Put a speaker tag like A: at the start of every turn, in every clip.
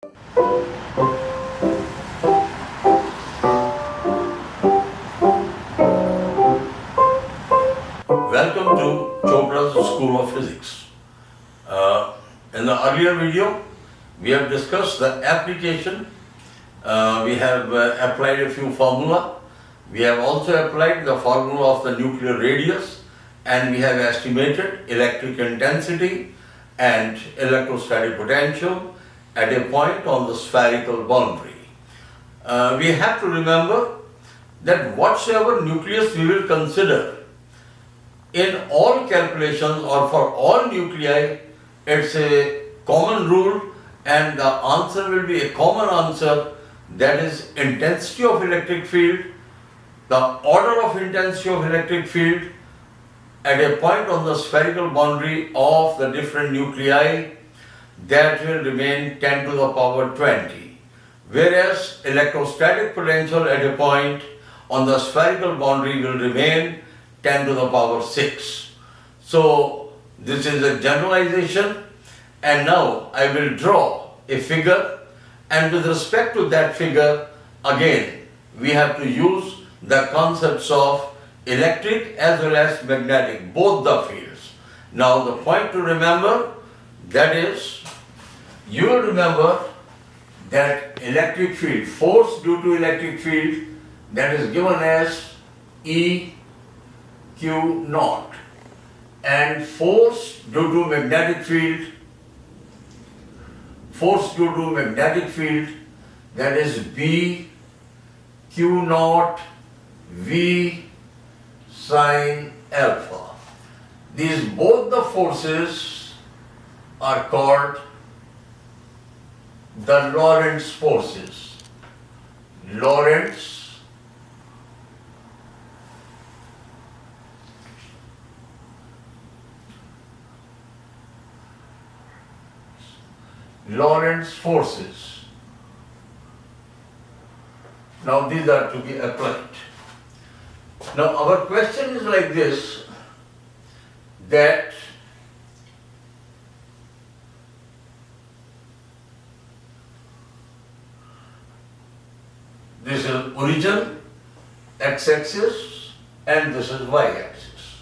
A: Welcome to Chopra's School of Physics. In the earlier video, we have discussed the application. We have applied a few formula. We have also applied the formula of the nuclear radius, and we have estimated electric intensity and electrostatic potential at a point on the spherical boundary. We have to remember that whatsoever nucleus we will consider in all calculations or for all nuclei, it's a common rule and the answer will be a common answer, that is intensity of electric field, the order of intensity of electric field at a point on the spherical boundary of the different nuclei, that will remain 10 to the power 20. Whereas electrostatic potential at a point on the spherical boundary will remain 10 to the power 6. So this is a generalization, and now I will draw a figure, and with respect to that figure, again we have to use the concepts of electric as well as magnetic, both the fields. Now the point to remember, that is, you will remember that electric field, force due to electric field, that is given as E Q naught, and force due to magnetic field, that is B Q naught V sine alpha. These both the forces are called the Lorentz forces. Lorentz forces. Now these are to be applied. Now our question is like this, that this is origin, x-axis, and this is y-axis.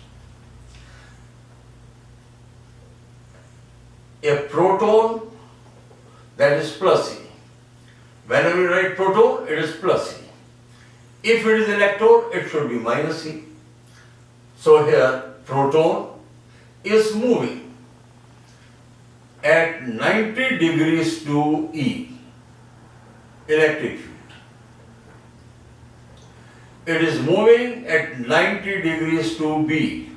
A: A proton, that is plus E. Whenever we write proton, it is plus E. If it is electron, it should be minus E. So here, proton is moving at 90 degrees to E, electric field. It is moving at 90 degrees to B.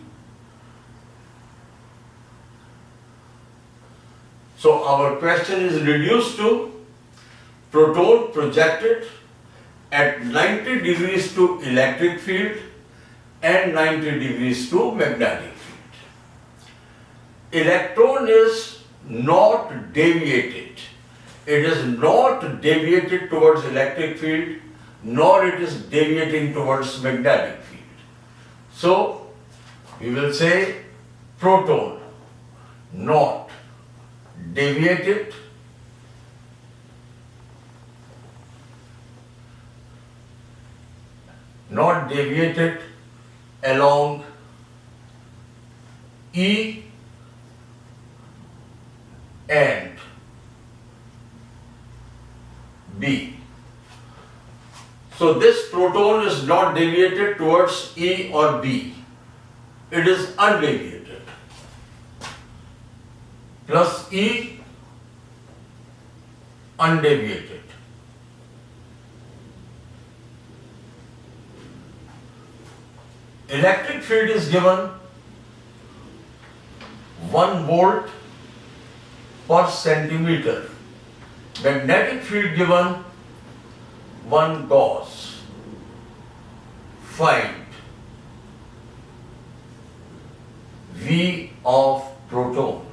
A: So our question is reduced to proton projected at 90 degrees to electric field and 90 degrees to magnetic field. Electron is not deviated. It is not deviated towards electric field, nor it is deviating towards magnetic field. So we will say proton not deviated along E and B. So this proton is not deviated towards E or B. It is undeviated. Plus E, undeviated. Electric field is given 1 volt per centimeter. Magnetic field given 1 Gauss. Find V of proton.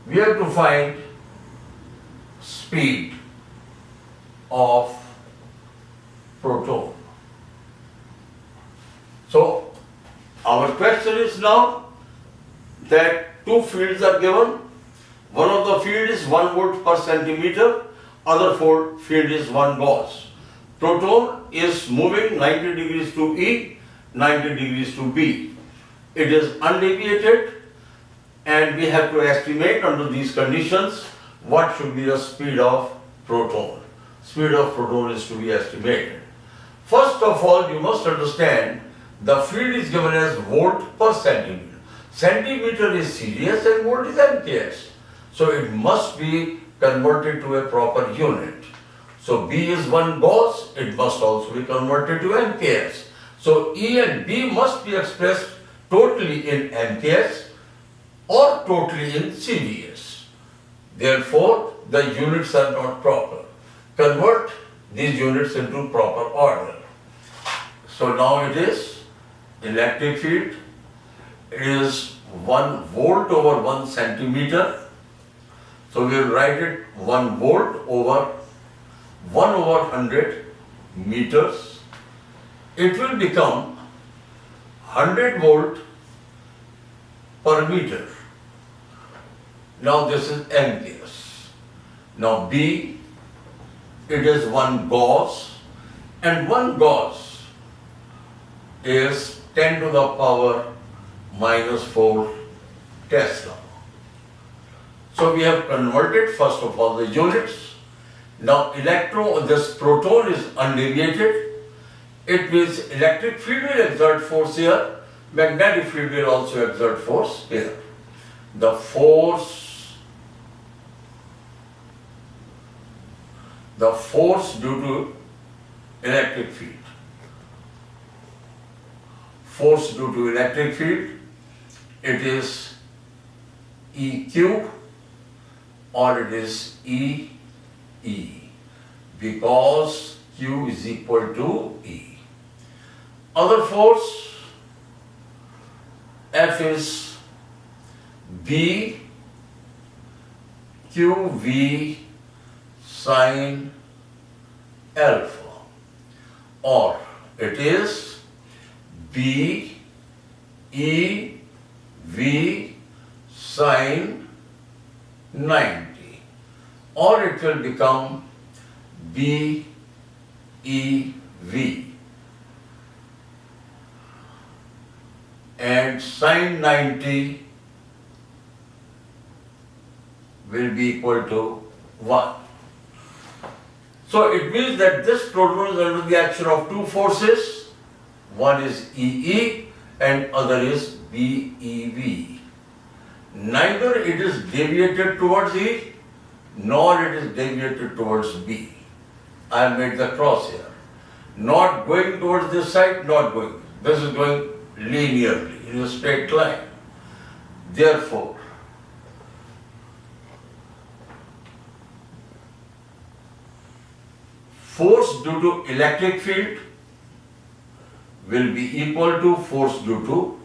A: We have to find speed of proton. So our question is now that two fields are given. One of the field is 1 volt per centimeter, other field is 1 Gauss. Proton is moving 90 degrees to E, 90 degrees to B. It is undeviated, and we have to estimate under these conditions what should be the speed of proton. Speed of proton is to be estimated. First of all, you must understand the field is given as volt per centimeter. Centimeter is series and volt is amperes. So it must be converted to a proper unit. So B is 1 Gauss, it must also be converted to amperes. So E and B must be expressed totally in amperes or totally in CVS. Therefore, the units are not proper. Convert these units into proper order. So now it is electric field. It is 1 volt over 1 centimeter. So we will write it 1 volt over 1 over 100 meters. It will become 100 volt per meter. Now this is amperes. Now B, it is 1 Gauss, and 1 Gauss is 10 to the power minus 4 Tesla. So we have converted first of all the units. Now this proton is undeviated. It means electric field will exert force here, magnetic field will also exert force here. The force due to electric field. Force due to electric field, it is EQ or it is EE, because Q is equal to E. Other force, F is B QV sine alpha, or it is B E V sine 90, or it will become B E V, and sine 90 will be equal to 1. So it means that this proton is under the action of two forces. One is EE and other is BEV. Neither it is deviated towards E nor it is deviated towards B. I have made the cross here. Not going towards this side, not going. This is going linearly in a straight line. Therefore, force due to electric field will be equal to force due to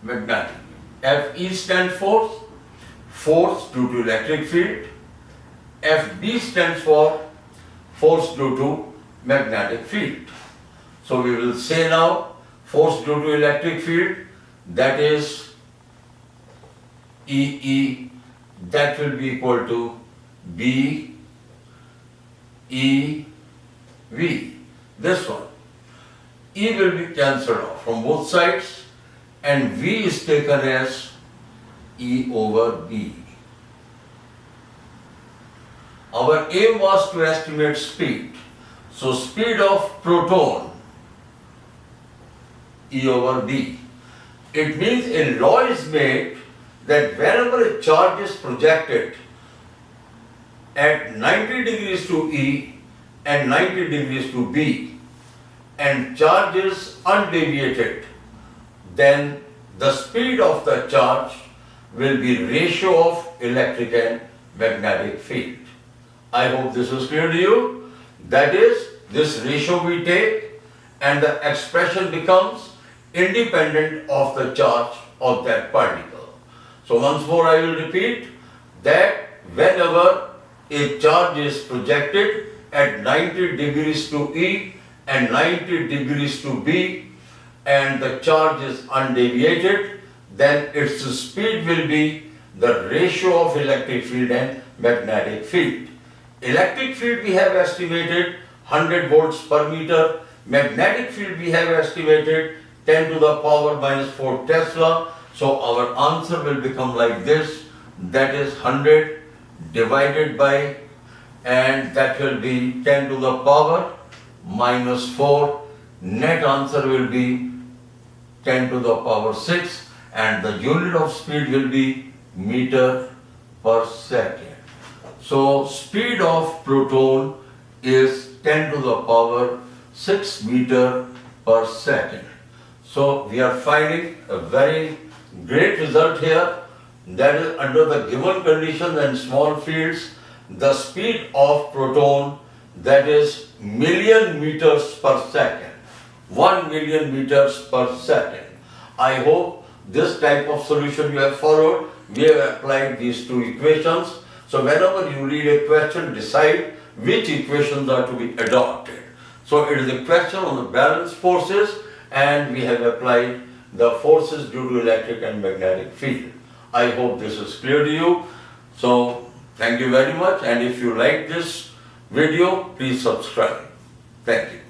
A: magnetic. FE stands for force due to electric field. FB stands for force due to magnetic field. So we will say now force due to electric field, that is EE, that will be equal to B E V. This one. E will be cancelled off from both sides and V is taken as E over B. Our aim was to estimate speed. So speed of proton, E over B. It means a law is made that whenever a charge is projected at 90 degrees to E and 90 degrees to B and charge is undeviated, then the speed of the charge will be ratio of electric and magnetic field. I hope this is clear to you. That is, this ratio we take and the expression becomes independent of the charge of that particle. So once more I will repeat that whenever a charge is projected at 90 degrees to E and 90 degrees to B and the charge is undeviated, then its speed will be the ratio of electric field and magnetic field. Electric field we have estimated 100 volts per meter. Magnetic field we have estimated 10 to the power minus 4 Tesla. So our answer will become like this, that is 100 divided by, and that will be 10 to the power minus 4. Net answer will be 10 to the power 6, and the unit of speed will be meter per second. So speed of proton is 10 to the power 6 meter per second. So we are finding a very great result here, that is under the given conditions and small fields, the speed of proton, that is million meters per second, 1 million meters per second. I hope this type of solution you have followed. We have applied these two equations. So whenever you read a question, decide which equations are to be adopted. So it is a question on the balanced forces, and we have applied the forces due to electric and magnetic field. I hope this is clear to you. So thank you very much, and if you like this video, please subscribe. Thank you.